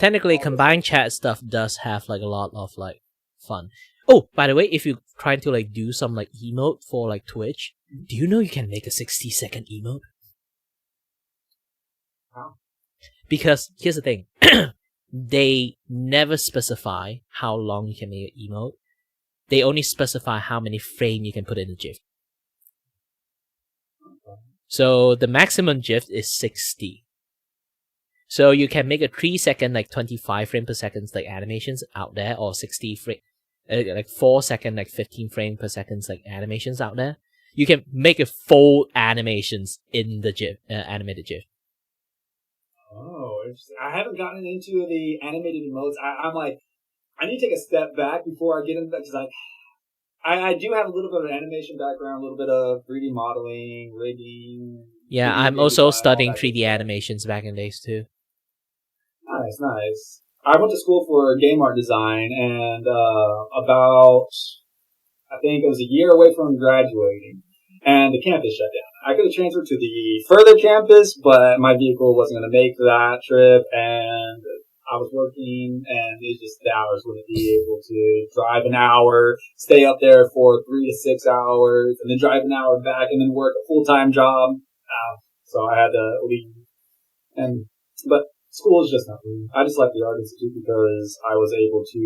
technically combined chat stuff does have like a lot of like fun. Oh, by the way, if you're trying to like do some like emote for like Twitch, do you know you can make a 60-second emote? How? Because here's the thing. They never specify how long you can make an emote. They only specify how many frames you can put in the GIF. So the maximum GIF is 60. So you can make a 3-second, like 25 frame per second, like animations out there, or 60 frame, like 4-second, like 15 frame per second, like animations out there. You can make a full animations in the GIF, animated GIF. Oh, interesting. I haven't gotten into the animated emotes. I'm like, I need to take a step back before I get into that, because I do have a little bit of an animation background, a little bit of 3D modeling, rigging. Yeah, I'm also studying 3D animations back in days too. Nice, nice. I went to school for game art design, and about, I think it was a year away from graduating, and the campus shut down. I could have transferred to the further campus, but my vehicle wasn't going to make that trip, and I was working, and it's just the hours wouldn't be able to drive an hour, stay up there for 3 to 6 hours, and then drive an hour back, and then work a full-time job. So I had to leave. But school is just not me. I just like the Art Institute because I was able to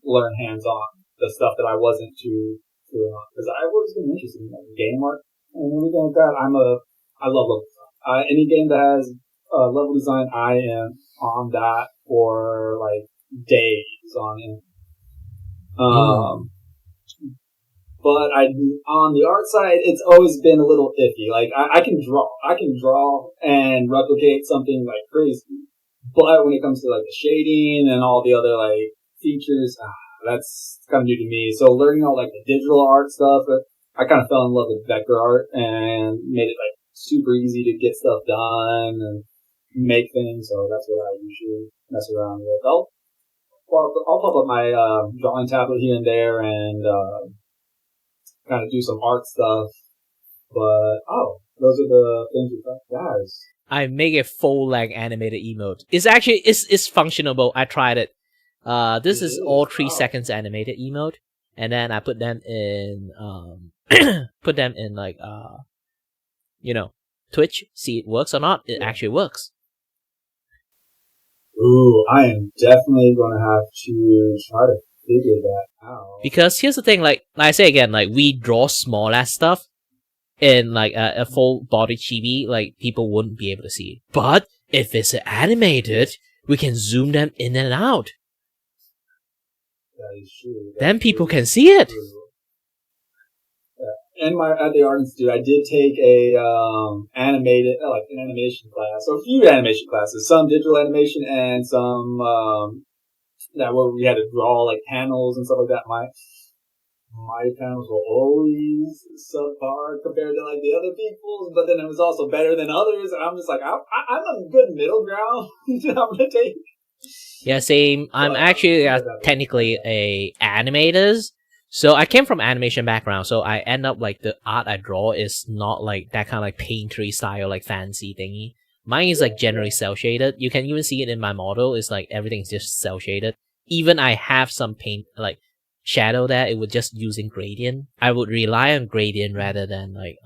learn hands-on the stuff that I wasn't too on. Because I was been interested in like game art and anything like that. I love level design. Any game that has level design, I am on that for like days on it. But on the art side, it's always been a little iffy. Like I can draw and replicate something like crazy. But when it comes to like the shading and all the other like features, that's kind of new to me. So learning all like the digital art stuff, I kind of fell in love with vector art and made it like super easy to get stuff done and make things. So that's what I usually mess around with. I'll pop up my drawing tablet here and there and kind of do some art stuff. But those are the things we got, guys. I make a full length animated emote. It's actually it's functionable. I tried it. This is all 3 seconds animated emote, and then I put them in like Twitch. See it works or not. It actually works. Ooh, I am definitely gonna have to try to figure that out. Because here's the thing, like I say again, like we draw small ass stuff in like a full body chibi, like people wouldn't be able to see it. But if it's animated, we can zoom them in and out. That is true. Then people can see it. At the Art Institute, I did take a an animation class, so a few animation classes, some digital animation and some that where we had to draw like panels and stuff like that. My panels were always subpar compared to like the other people's, but then it was also better than others. And I'm just like, I'm a good middle ground. I'm gonna take. Yeah, same. I'm actually technically a animators. So I came from animation background, so I end up like the art I draw is not like that kind of like painterly style, like fancy thingy. Mine is like generally cell shaded. You can even see it in my model. It's like everything's just cell shaded. Even I have some paint like shadow there. It would just using gradient. I would rely on gradient rather than like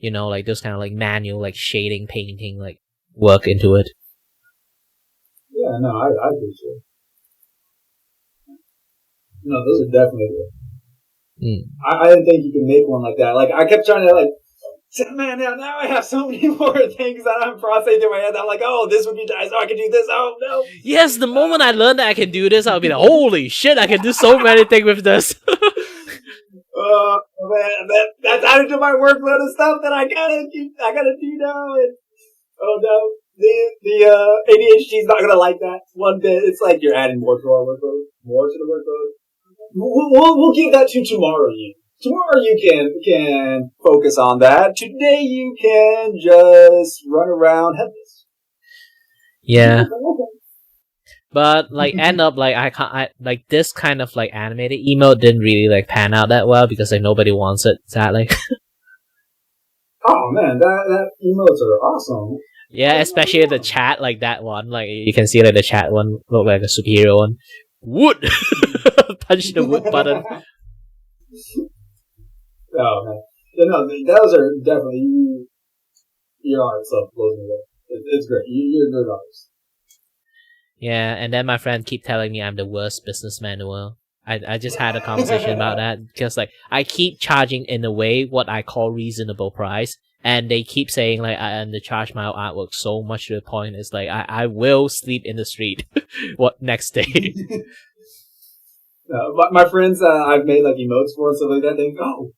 like those kind of like manual like shading, painting like work into it. Yeah, no, I appreciate it. No, those are definitely good. I didn't think you could make one like that. Like, I kept trying to, like, man, now I have so many more things that I'm processing in my head. I'm like, oh, this would be nice. Oh, I can do this. Oh, no. Yes, the moment I learned that I can do this, I'll be like, holy shit, I can do so many things with this. Man, that's added to my workload of stuff that I gotta do now. And, oh, no. The ADHD is not gonna like that one bit. It's like you're adding more to our workload, more to the workload. We'll give that to tomorrow. Tomorrow you can focus on that. Today you can just run around headless. Yeah. But like end up like I like this kind of like animated emote didn't really like pan out that well because like nobody wants it, sadly. Oh man, that emotes are awesome. Yeah, especially the chat, like that one. Like you can see like the chat one look like a superhero one. Wood! Punch the wood button. Oh man, no, those are definitely your art stuff blows me away. It's great. You're a good artist. Yeah, and then my friend keep telling me I'm the worst businessman in the world. I just had a conversation about that because like I keep charging in a way what I call reasonable price, and they keep saying like I undercharge my artwork so much to the point it's like I will sleep in the street what next day. My friends, I've made like emotes for and stuff like that. They go,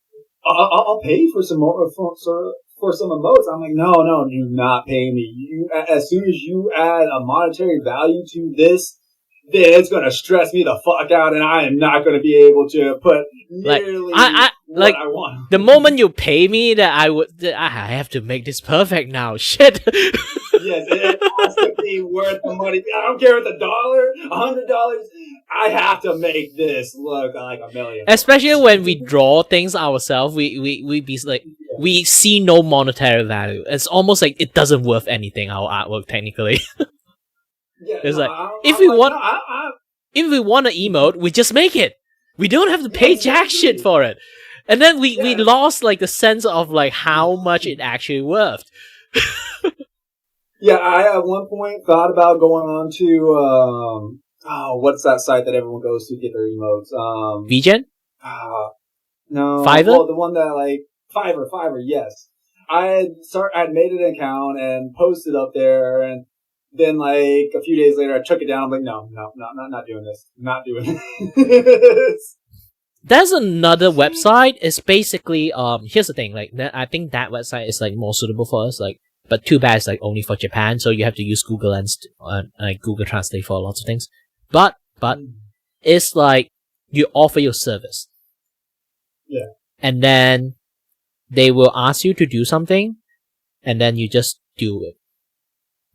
I'll pay for some more for some emotes. I'm like, no, do not pay me. As soon as you add a monetary value to this, then it's gonna stress me the fuck out, and I am not gonna be able to put nearly I what like I want. the moment you pay me that I have to make this perfect now. Shit. Yes, it has to be worth the money. I don't care if it's $100. I have to make this look like $1 million. Especially when we draw things ourselves, we be like we see no monetary value. It's almost like it doesn't worth anything. Our artwork technically. It's like if we want an emote, we just make it. We don't have to pay jack shit for it. And then we lost like the sense of like how much it actually worth. Yeah, I at one point thought about going on to what's that site that everyone goes to get their emotes? VGen? No. Fiverr? Well, the one that like Fiverr, yes. I'd made an account and posted up there, and then like a few days later I took it down. I'm like, no, not doing this. Not doing this. There's another website. It's basically here's the thing, like I think that website is like more suitable for us, like but too bad it's like only for Japan, so you have to use Google and like Google Translate for lots of things. But it's like you offer your service. Yeah. And then they will ask you to do something, and then you just do it.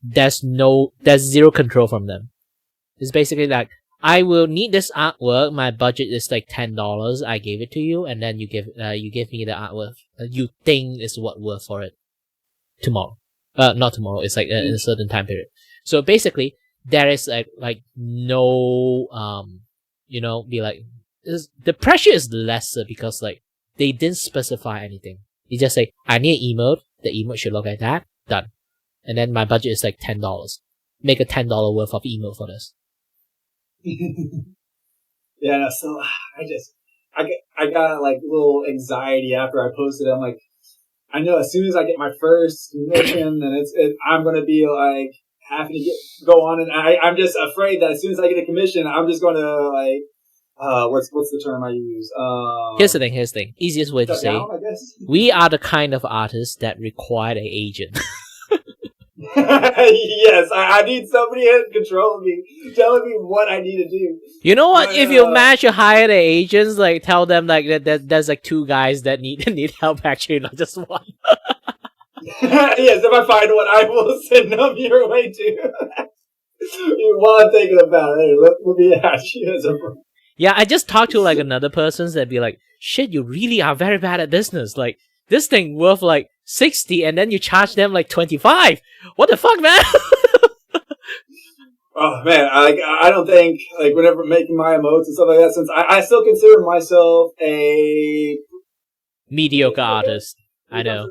There's zero control from them. It's basically like, I will need this artwork. My budget is like $10. I gave it to you, and then you give me the artwork you think is what worth for it tomorrow. Not tomorrow. It's like in a certain time period. So basically, there is like no be like the pressure is lesser because like they didn't specify anything. You just say I need an emote. The emote should look like that. Done. And then my budget is like $10. Make a $10 worth of emote for this. Yeah, no, so I got like a little anxiety after I posted it. I'm like, I know as soon as I get my first commission, then I'm gonna be like having to go on, and I'm just afraid that as soon as I get a commission, I'm just gonna like what's the term I use? Here's the thing. Easiest way to say, down, I guess. We are the kind of artists that require an agent. Yes, I need somebody in control of me, telling me what I need to do. You know what? If you manage to hire the agents, like tell them like that there's like 2 guys that need help, actually, not just one. Yes, if I find one, I will send them your way too. While I'm thinking about it, let me ask you as a. Yeah, I just talked to like another person that'd be like, shit, you really are very bad at business. Like this thing worth like 60 and then you charge them like 25. What the fuck, man? Oh man, I don't think like whenever making my emotes and stuff like that, since I still consider myself a mediocre artist. I know.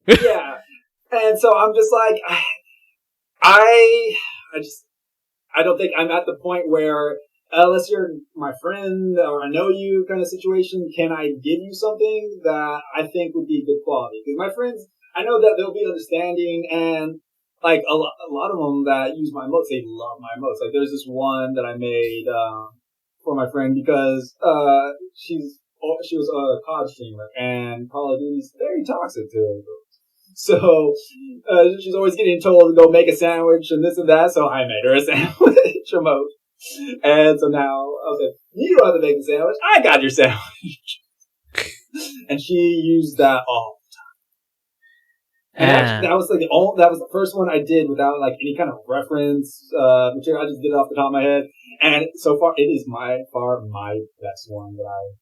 Yeah, and so I'm just like I don't think I'm at the point where unless you're my friend or I know you kind of situation, can I give you something that I think would be good quality? Because my friends, I know that they'll be understanding, and like a lot of them that use my emotes, they love my emotes. Like there's this one that I made for my friend because she was a COD streamer, and Call of Duty's very toxic to her. So she's always getting told to go make a sandwich and this and that. So I made her a sandwich emote. And so now I was like, you don't have to make a sandwich. I got your sandwich. And she used that all the time. And actually, that was like that was the first one I did without like any kind of reference material. I just did it off the top of my head. And so far, it is my best one that I.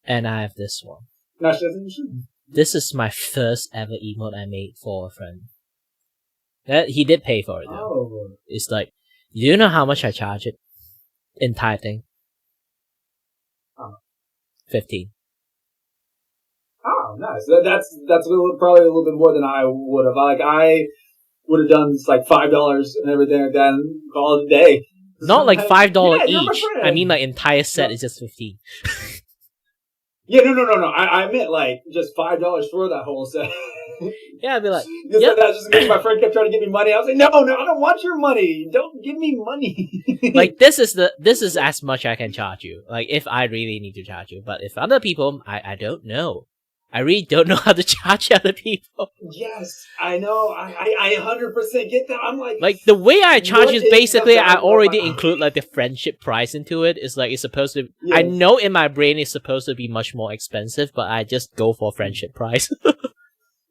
And I have this one. No, she doesn't. This is my first ever emote I made for a friend. That he did pay for it though. Oh. It's like, do you know how much I charge it? Entire thing. Oh. 15. Oh, nice. That's probably a little bit more than I would have. Like I would have done like $5 and everything like that, and call it a day. Not like $5 yeah, you're my each. friend. I mean, like entire set is just 15. Yeah, no. I meant like just $5 for that whole set. Yeah, I'd be like, yep. That's just because my friend kept trying to give me money. I was like, no, I don't want your money. Don't give me money. like this is as much I can charge you. Like if I really need to charge you, but if other people, I don't know. I really don't know how to charge other people. Yes, I know. I 100% get that. I'm like the way I charge is basically I already include like the friendship price into it. It's like it's supposed to. Yes. I know in my brain it's supposed to be much more expensive, but I just go for friendship price.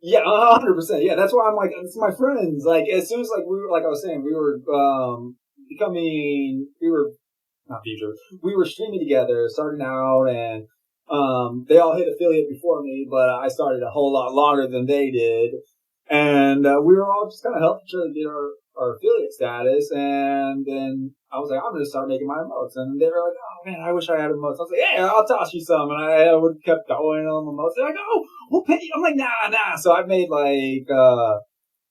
Yeah, 100%. Yeah, that's why I'm like, it's my friends. Like as soon as like we were, like I was saying, we were not Vtuber. We were streaming together, starting out, and they all hit affiliate before me, but I started a whole lot longer than they did. And we were all just kind of helping each other get our affiliate status. And then I was like, I'm going to start making my emotes. And they were like, oh man, I wish I had emotes. I was like, yeah, I'll toss you some. And I would kept going on emotes. They're like, oh, we'll pay you. I'm like, nah. So I made like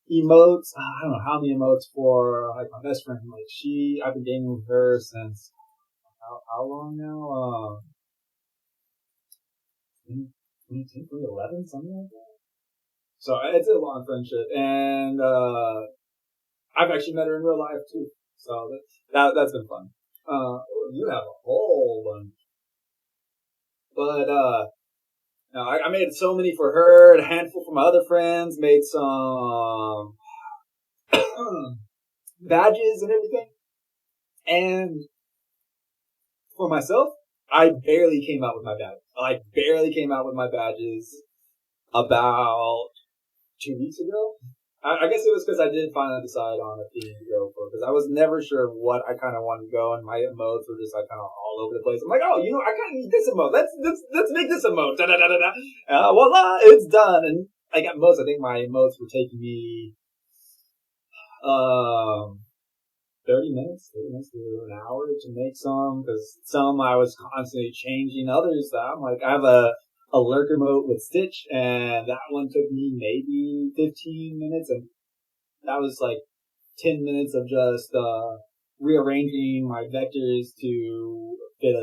emotes. I don't know how many emotes for like my best friend. Like I've been gaming with her since how long now? 2010, 2011, something like that. So it's a long friendship, and I've actually met her in real life too. So that's been fun. You have a whole bunch, but no, I made so many for her, and a handful for my other friends. Made some badges and everything, and for myself, I barely came out with my badges. I barely came out with my badges about 2 weeks ago. I guess it was because I did finally decide on a theme to go for, because I was never sure what I kind of wanted to go, and my emotes were just like kind of all over the place. I'm like, oh, I kind of need this emote. Let's make this emote. Da da da da da. Voila, it's done. And I got emotes. I think my emotes were taking me 30 minutes to an hour to make some, because some I was constantly changing. Others I'm like, I have a lurker mode with Stitch, and that one took me maybe 15 minutes, and that was like 10 minutes of just rearranging my vectors to fit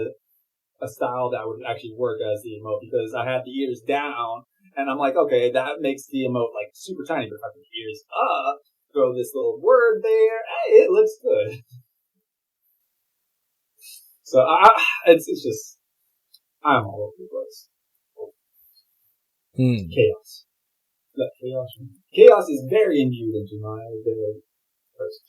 a style that would actually work as the emote, because I had the ears down, and I'm like, okay, that makes the emote like super tiny, but if I put the ears up, throw this little word there, hey, it looks good. So it's just, I'm all over the place. Chaos. Chaos is very imbued into my person.